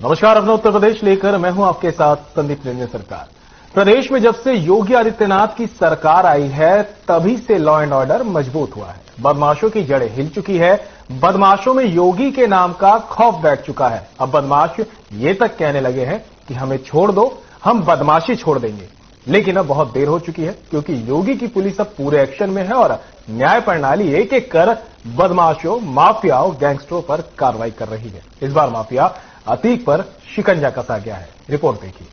नमस्कार, अपना उत्तर प्रदेश लेकर मैं हूं आपके साथ संदीप निरंजन सरकार। प्रदेश में जब से योगी आदित्यनाथ की सरकार आई है तभी से लॉ एंड ऑर्डर मजबूत हुआ है। बदमाशों की जड़ें हिल चुकी है। बदमाशों में योगी के नाम का खौफ बैठ चुका है। अब बदमाश ये तक कहने लगे हैं कि हमें छोड़ दो, हम बदमाशी छोड़ देंगे। लेकिन अब बहुत देर हो चुकी है, क्योंकि योगी की पुलिस अब पूरे एक्शन में है और न्याय प्रणाली एक एक कर बदमाशों, माफियाओं, गैंगस्टरों पर कार्रवाई कर रही है। इस बार माफिया अतीक पर शिकंजा कसा गया है। रिपोर्ट देखिए।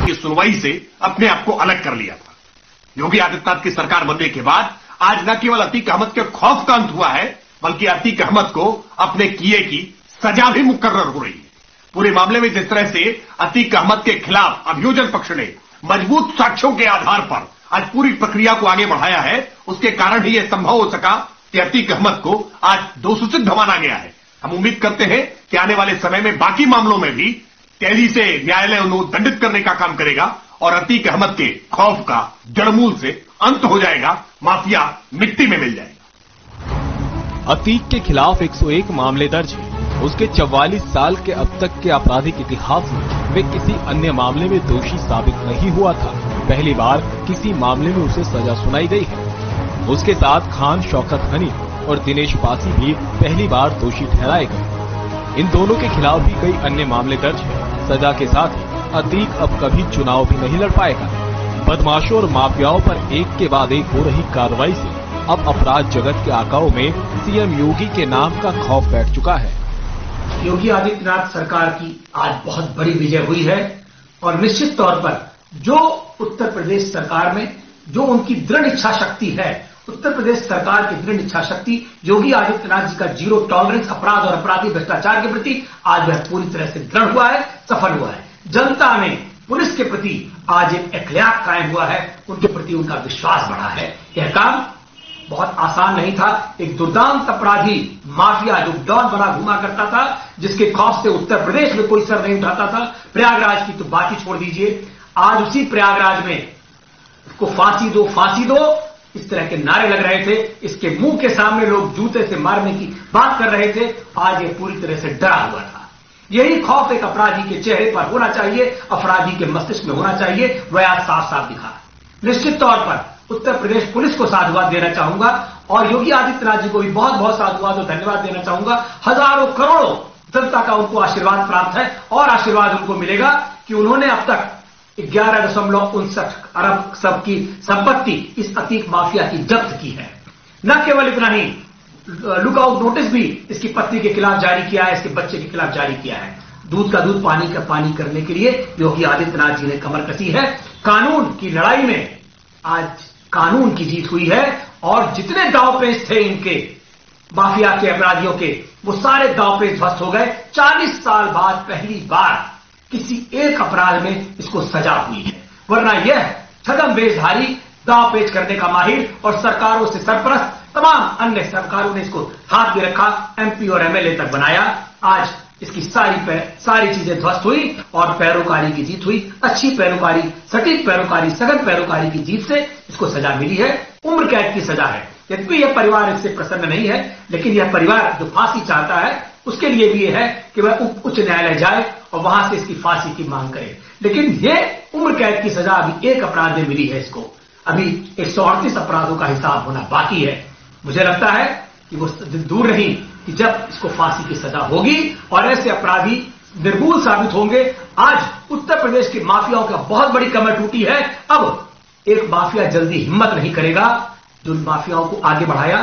की सुनवाई से अपने आप को अलग कर लिया था। योगी आदित्यनाथ की सरकार बनने के बाद आज न केवल अतीक अहमद के खौफ का अंत हुआ है, बल्कि अतीक अहमद को अपने किए की सजा भी मुकर्रर हो रही है। पूरे मामले में जिस तरह से अतीक अहमद के खिलाफ अभियोजन पक्ष ने मजबूत साक्ष्यों के आधार पर आज पूरी प्रक्रिया को आगे बढ़ाया है, उसके कारण ही यह संभव हो सका कि अतीक अहमद को आज दोषित माना गया है। हम उम्मीद करते हैं कि आने वाले समय में बाकी मामलों में भी तेजी से न्यायालय उन्हें दंडित करने का काम करेगा और अतीक अहमद के खौफ का जड़मूल से अंत हो जाएगा, माफिया मिट्टी में मिल जाएगा। अतीक के खिलाफ 101 मामले दर्ज हैं। उसके 44 साल के अब तक के आपराधिक इतिहास में वे किसी अन्य मामले में दोषी साबित नहीं हुआ था। पहली बार किसी मामले में उसे सजा सुनाई गई है। उसके साथ खान शौकत हनी और दिनेश पासी भी पहली बार दोषी ठहराए गए। इन दोनों के खिलाफ भी कई अन्य मामले दर्ज हैं। सजा के साथ ही अतीक अब कभी चुनाव भी नहीं लड़ पाएगा। बदमाशों और माफियाओं पर एक के बाद एक हो रही कार्रवाई से अब अपराध जगत के आकाओं में सीएम योगी के नाम का खौफ बैठ चुका है। योगी आदित्यनाथ सरकार की आज बहुत बड़ी विजय हुई है और निश्चित तौर पर जो उत्तर प्रदेश सरकार में जो उनकी दृढ़ इच्छा शक्ति है, उत्तर प्रदेश सरकार की दृढ़ इच्छा शक्ति, योगी आदित्यनाथ जी का जीरो टॉलरेंस अपराध और अपराधी भ्रष्टाचार के प्रति आज वह पूरी तरह से दृढ़ हुआ है, सफल हुआ है। जनता में पुलिस के प्रति आज एक इख्तिलाफ कायम हुआ है, उनके प्रति उनका विश्वास बढ़ा है। यह काम बहुत आसान नहीं था। एक दुर्दांत अपराधी माफिया जो डॉन बना घुमा करता था, जिसके खौफ से उत्तर प्रदेश में कोई सर नहीं उठाता था, प्रयागराज की तो बात ही छोड़ दीजिए। आज उसी प्रयागराज में उसको फांसी दो, फांसी दो, इस तरह के नारे लग रहे थे। इसके मुंह के सामने लोग जूते से मारने की बात कर रहे थे। आज ये पूरी तरह से डरा हुआ था। यही खौफ एक अपराधी के चेहरे पर होना चाहिए, अपराधी के मस्तिष्क में होना चाहिए। वह आज साफ साफ दिखा। निश्चित तौर पर उत्तर प्रदेश पुलिस को साधुवाद देना चाहूंगा और योगी आदित्यनाथ जी को भी बहुत बहुत साधुवाद और धन्यवाद देना चाहूंगा। हजारों करोड़ों जनता का उनको आशीर्वाद प्राप्त है और आशीर्वाद उनको मिलेगा कि उन्होंने अब तक 11.59 अरब सब की संपत्ति इस अतीक माफिया की जब्त की है। न केवल इतना ही, लुकआउट नोटिस भी इसकी पत्नी के खिलाफ जारी किया है, इसके बच्चे के खिलाफ जारी किया है। दूध का दूध, पानी का पानी करने के लिए योगी आदित्यनाथ जी ने कमर कसी है। कानून की लड़ाई में आज कानून की जीत हुई है और जितने दांवपेच थे इनके माफिया के, अपराधियों के, वो सारे दांवपेच ध्वस्त हो गए। 40 साल बाद पहली बार किसी एक अपराध में इसको सजा हुई है, वरना यह छदम बेजधारी, दांवपेच करने का माहिर और सरकारों से सरपरस्त तमाम अन्य सरकारों ने इसको हाथ में रखा, एमपी और एमएलए तक बनाया। आज इसकी सारी चीजें ध्वस्त हुई और पैरोकारी की जीत हुई। अच्छी पैरोकारी, सटीक पैरोकारी, सघन पैरोकारी की जीत से इसको सजा मिली है। उम्र कैद की सजा है। यद्यपि यह परिवार इससे प्रसन्न नहीं है, लेकिन यह परिवार जो फांसी चाहता है उसके लिए भी यह है कि वह उच्च न्यायालय जाए और वहां से इसकी फांसी की मांग करे। लेकिन यह उम्र कैद की सजा अभी एक अपराध में मिली है इसको। अभी 138 अपराधों का हिसाब होना बाकी है। मुझे लगता है कि वो दूर नहीं कि जब इसको फांसी की सजा होगी और ऐसे अपराधी निर्मूल साबित होंगे। आज उत्तर प्रदेश के माफियाओं का बहुत बड़ी कमर टूटी है। अब एक माफिया जल्दी हिम्मत नहीं करेगा जो माफियाओं को आगे बढ़ाया।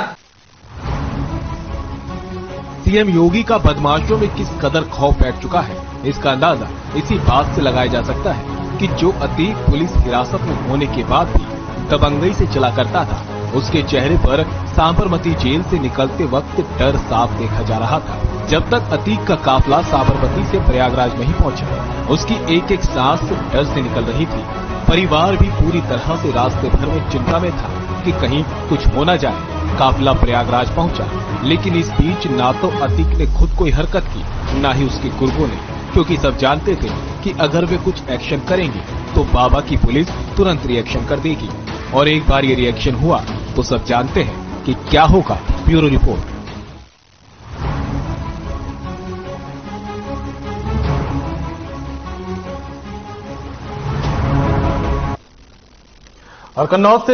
सीएम योगी का बदमाशों में किस कदर खौफ बैठ चुका है, इसका अंदाजा इसी बात से लगाया जा सकता है कि जो अतीक पुलिस हिरासत में होने के बाद भी दबंगई से चला करता था, उसके चेहरे पर साबरमती जेल से निकलते वक्त डर साफ देखा जा रहा था। जब तक अतीक का काफिला साबरमती से प्रयागराज नहीं पहुंचा, उसकी एक एक सांस डर से निकल रही थी। परिवार भी पूरी तरह से रास्ते भर में चिंता में था कि कहीं कुछ हो न जाए। काफिला प्रयागराज पहुंचा, लेकिन इस बीच ना तो अतीक ने खुद कोई हरकत की, न ही उसके गुर्गों ने, क्योंकि सब जानते थे कि अगर वे कुछ एक्शन करेंगे तो बाबा की पुलिस तुरंत रिएक्शन कर देगी। और एक बार ये रिएक्शन हुआ तो सब जानते हैं कि क्या होगा। Bureau report. और कन्नौज से